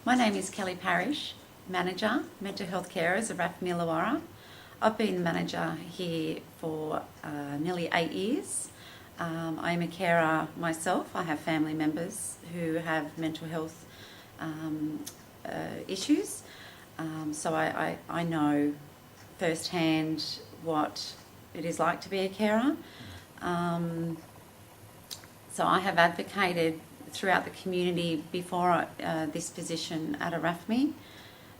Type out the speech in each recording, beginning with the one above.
My name is Kelly Parrish, Manager, Mental Health Carers of RAFMI Illawarra. I've been manager here for nearly 8 years. I am a carer myself. I have family members who have mental health issues. So I know firsthand what it is like to be a carer. So I have advocated throughout the community before this position at a RAFMI,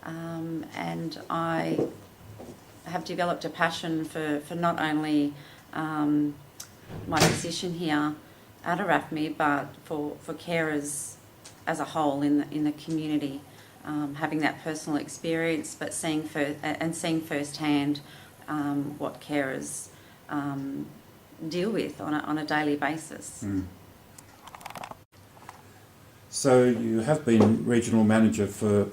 and I have developed a passion for not only my position here at a RAFMI, but for carers as a whole in the community, having that personal experience, but seeing firsthand what carers deal with on a daily basis. So you have been regional manager for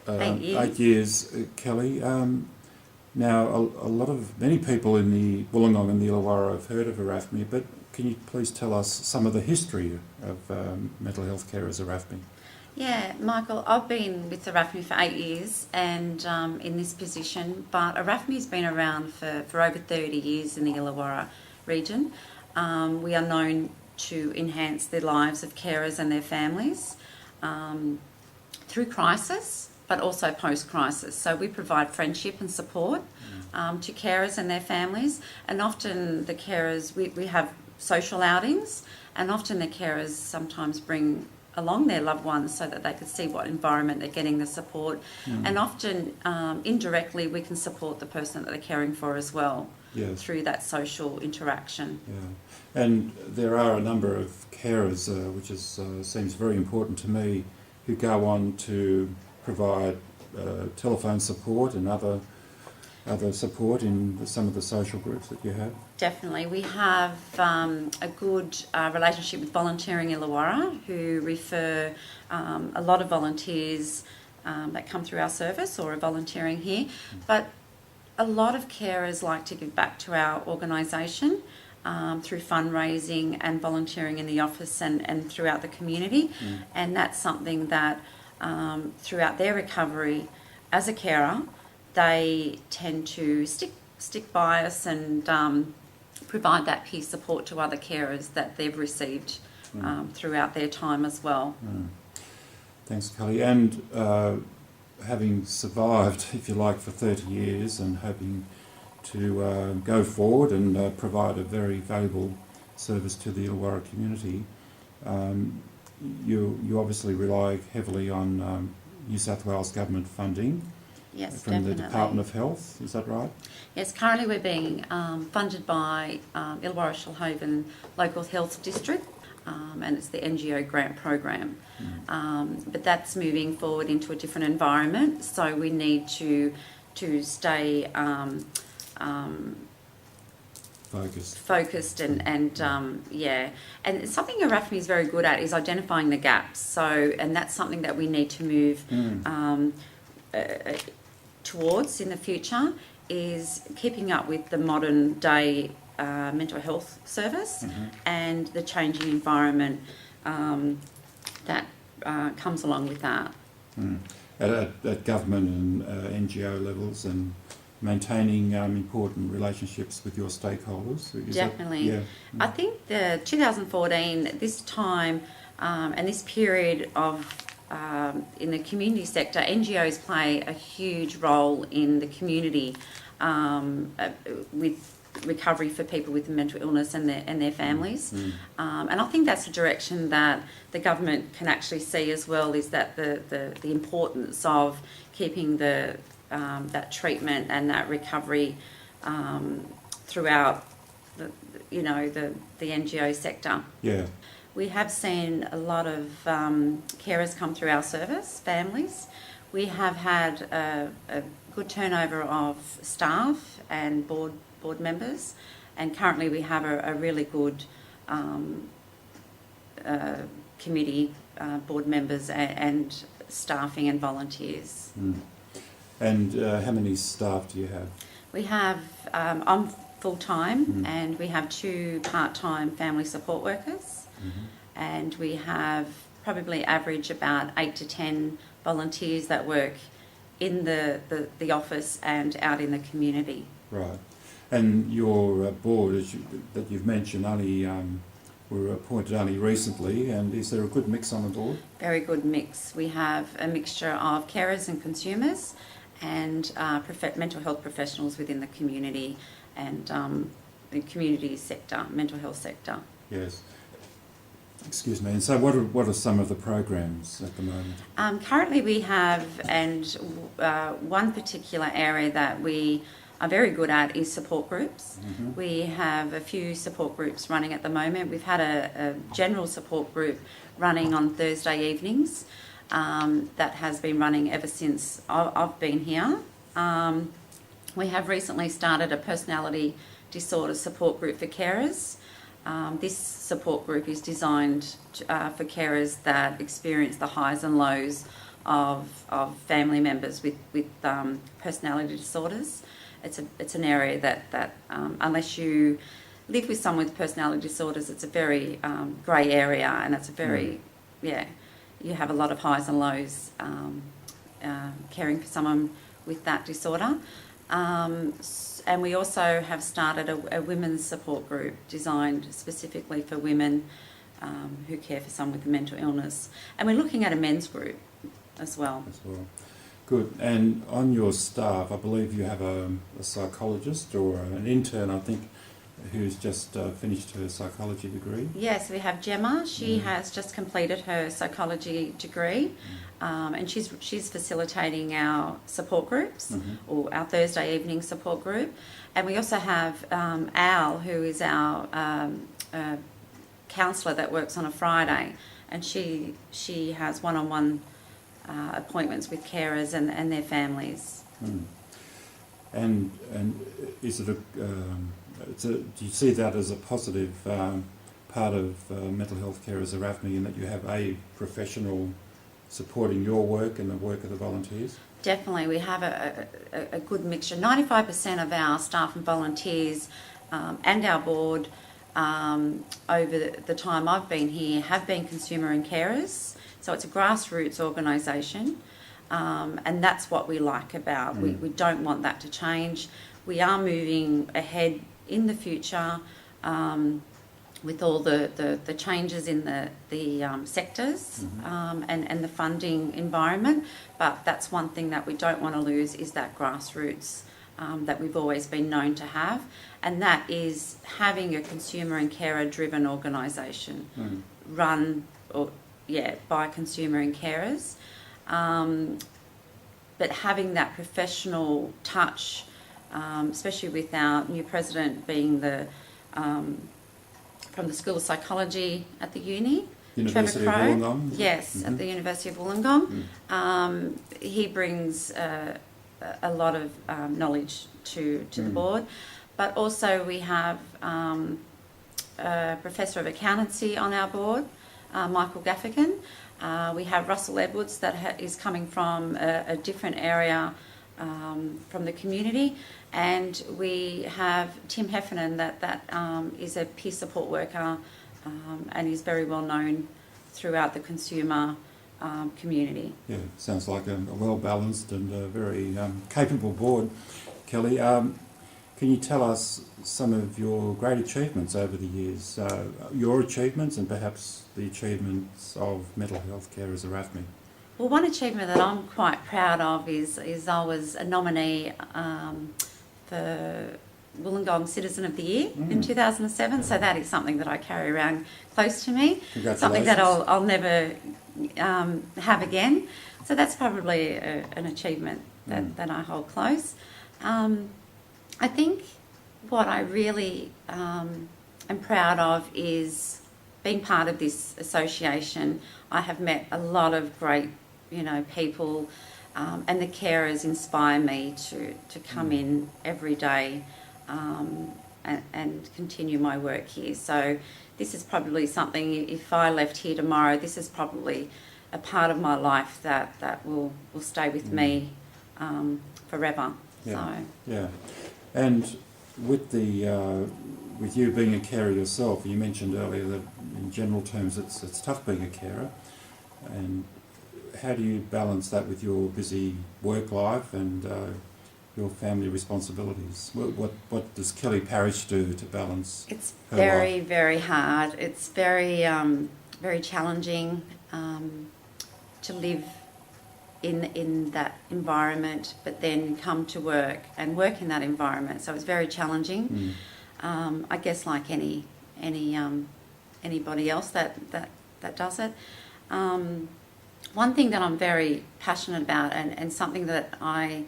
8 years. 8 years, Kelly. Now, many people in the Wollongong and the Illawarra have heard of a RAFMI, but can you please tell us some of the history of mental health care as a RAFMI? Yeah, Michael, I've been with the RAFMI for 8 years and in this position, but a RAFMI's been around for over 30 years in the Illawarra region. We are known to enhance the lives of carers and their families through crisis, but also post-crisis. So we provide friendship and support to carers and their families, and often the carers, we have social outings, and often the carers sometimes bring along their loved ones so that they can see what environment they're getting the support, and often indirectly we can support the person that they're caring for as well. Yes. Through that social interaction. Yeah, and there are a number of carers, which seems very important to me, who go on to provide telephone support and other support in some of the social groups that you have. Definitely. We have a good relationship with Volunteering Illawarra, who refer a lot of volunteers that come through our service or are volunteering here, but a lot of carers like to give back to our organisation through fundraising and volunteering in the office and throughout the community. And that's something that throughout their recovery as a carer, they tend to stick by us and provide that peer support to other carers that they've received throughout their time as well. Thanks, Kelly. And having survived, if you like, for 30 years and hoping to go forward and provide a very valuable service to the Illawarra community, you obviously rely heavily on New South Wales government funding. Yes, from definitely. The Department of Health, is that right? Yes, currently we're being funded by Illawarra Shoalhaven Local Health District, and it's the NGO grant program. But that's moving forward into a different environment, so we need to stay focused and yeah. And something a RAFMI is very good at is identifying the gaps. So, and that's something that we need to move towards in the future, is keeping up with the modern day mental health service and the changing environment that comes along with that. At government and NGO levels, and maintaining important relationships with your stakeholders. Definitely. I think the 2014, this time and this period of in the community sector, NGOs play a huge role in the community with recovery for people with mental illness and their families. And I think that's a direction that the government can actually see as well, is that the importance of keeping that treatment and that recovery throughout the NGO sector. Yeah. We have seen a lot of carers come through our service, families. We have had a good turnover of staff and board members, and currently we have a really good committee, board members and staffing and volunteers. And how many staff do you have? We have, I'm full-time, and we have 2 part-time family support workers, and we have probably average about 8 to 10 volunteers that work in the office and out in the community. Right. And your board, that you've mentioned, only were appointed only recently, and is there a good mix on the board? Very good mix. We have a mixture of carers and consumers and mental health professionals within the community and the community sector, mental health sector. Yes. Excuse me. And so what are some of the programs at the moment? Currently we have, and one particular area that we are very good at is support groups. Mm-hmm. We have a few support groups running at the moment. We've had a general support group running on Thursday evenings that has been running ever since I've been here. We have recently started a personality disorder support group for carers. This support group is designed for carers that experience the highs and lows of family members with personality disorders. It's an area that unless you live with someone with personality disorders, it's a very grey area, and it's a very you have a lot of highs and lows caring for someone with that disorder. And we also have started a women's support group designed specifically for women who care for someone with a mental illness. And we're looking at a men's group as well. Good. And on your staff, I believe you have a psychologist or an intern, I think, who's just finished her psychology degree. Yes, we have Gemma. She has just completed her psychology degree, and she's facilitating our support groups or our Thursday evening support group. And we also have Al, who is our counsellor that works on a Friday, and she has one-on-one appointments with carers and their families. And is it do you see that as a positive part of mental health care as a RAFMI, in that you have a professional supporting your work and the work of the volunteers? Definitely, we have a good mixture. 95% of our staff and volunteers and our board over the time I've been here have been consumer and carers. So it's a grassroots organisation, and that's what we like about. We don't want that to change. We are moving ahead in the future with all the changes in the sectors and the funding environment, but that's one thing that we don't want to lose, is that grassroots that we've always been known to have, and that is having a consumer and carer driven organisation run by consumer and carers, but having that professional touch, especially with our new president being from the School of Psychology at the uni, University Trevor of Crowe. Wollongong? Yes, at the University of Wollongong. He brings a lot of knowledge to the board, but also we have a Professor of Accountancy on our board, Michael Gaffigan. We have Russell Edwards that is coming from a different area from the community, and we have Tim Heffernan that is a peer support worker and is very well known throughout the consumer community. Yeah, sounds like a well-balanced and very capable board. Kelly, can you tell us some of your great achievements over the years, your achievements and perhaps the achievements of mental health care as a RAFMI? Well, one achievement that I'm quite proud of is I was a nominee for Wollongong Citizen of the Year in 2007, so that is something that I carry around close to me, something that I'll never have again. So that's probably an achievement that I hold close. I think what I really am proud of is being part of this association. I have met a lot of great, people, and the carers inspire me to come in every day and continue my work here. So this is probably something, if I left here tomorrow, this is probably a part of my life that will stay with me forever. Yeah. So. Yeah. And with with you being a carer yourself, you mentioned earlier that in general terms it's tough being a carer. And how do you balance that with your busy work life and your family responsibilities? What does Kelly Parish do to balance It's her very, life? very hard. It's very, very challenging to live in that environment, but then come to work and work in that environment. So it's very challenging. I guess like anybody else that does it. One thing that I'm very passionate about and something that I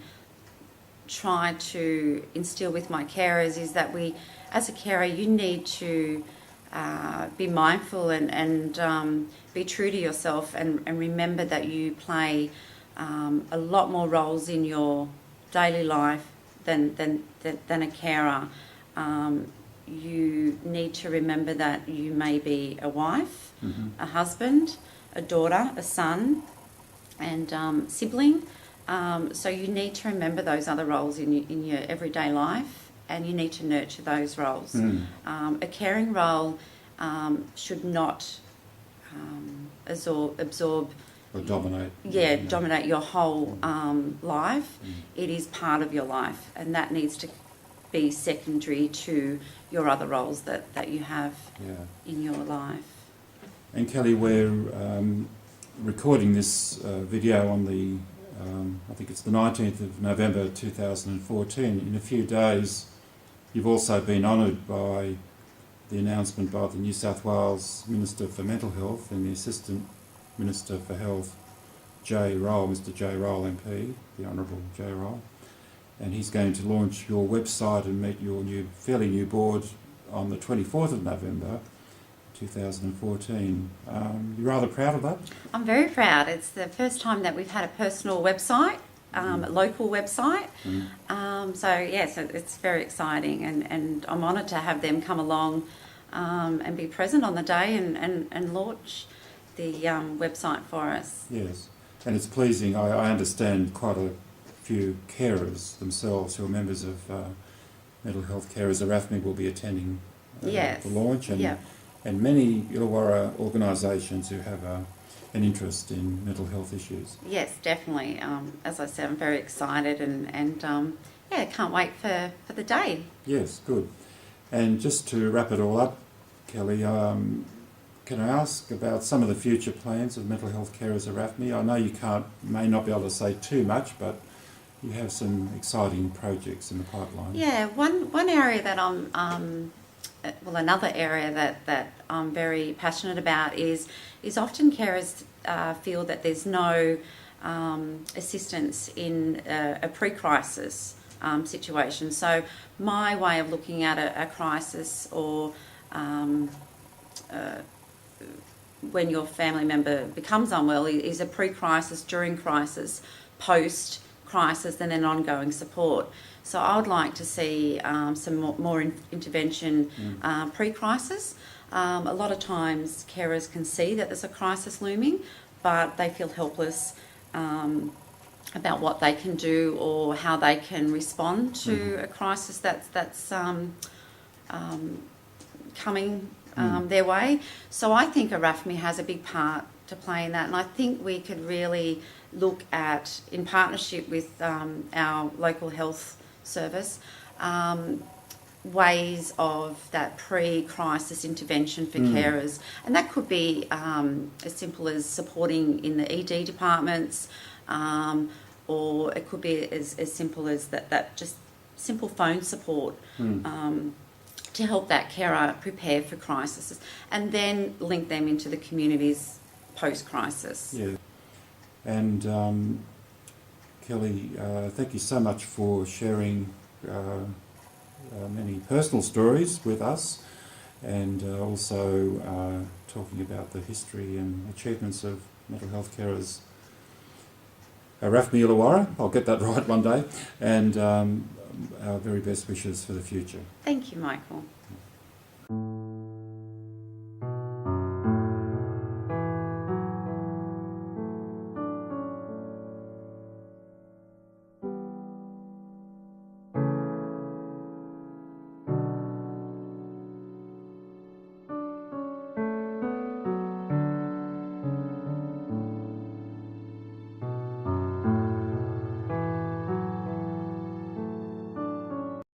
try to instill with my carers is that as a carer, you need to be mindful and be true to yourself and remember that you play a lot more roles in your daily life than a carer. You need to remember that you may be a wife, a husband, a daughter, a son, and sibling. So you need to remember those other roles in your everyday life, and you need to nurture those roles. A caring role should not absorb Or dominate? dominate your whole life. It is part of your life, and that needs to be secondary to your other roles that you have in your life. And Kelly, we're recording this video on the, I think it's the 19th of November 2014. In a few days, you've also been honoured by the announcement by the New South Wales Minister for Mental Health and the Assistant Minister for Health, Jay Roll, Mr Jay Roll MP, the Honourable Jay Roll. And he's going to launch your website and meet your fairly new board on the 24th of November 2014. You're rather proud of that? I'm very proud. It's the first time that we've had a personal website, a local website. So yes, it's very exciting, and I'm honoured to have them come along and be present on the day and launch the website for us. Yes, and it's pleasing. I understand quite a few carers themselves who are members of mental health carers. ARAFMI will be attending the launch, and many Illawarra organisations who have an interest in mental health issues. Yes, definitely. As I said, I'm very excited and can't wait for the day. Yes, good. And just to wrap it all up, Kelly, can I ask about some of the future plans of mental health carers at ARAFMI? I know you may not be able to say too much, but you have some exciting projects in the pipeline. Yeah, one area that another area that I'm very passionate about is often carers feel that there's no assistance in a pre-crisis situation. So my way of looking at a crisis or when your family member becomes unwell is a pre-crisis, during crisis, post-crisis, and then ongoing support. So I would like to see some more intervention pre-crisis. A lot of times carers can see that there's a crisis looming, but they feel helpless about what they can do or how they can respond to a crisis that's coming their way. So I think ARAFMI has a big part to play in that, and I think we could really look at, in partnership with our local health service, ways of that pre-crisis intervention for carers, and that could be as simple as supporting in the ED departments, or it could be as simple as that just simple phone support to help that carer prepare for crises, and then link them into the communities post-crisis. Yeah. And Kelly, thank you so much for sharing many personal stories with us, and also talking about the history and achievements of mental health carers. ARAFMI Illawarra, I'll get that right one day, and our very best wishes for the future. Thank you, Michael.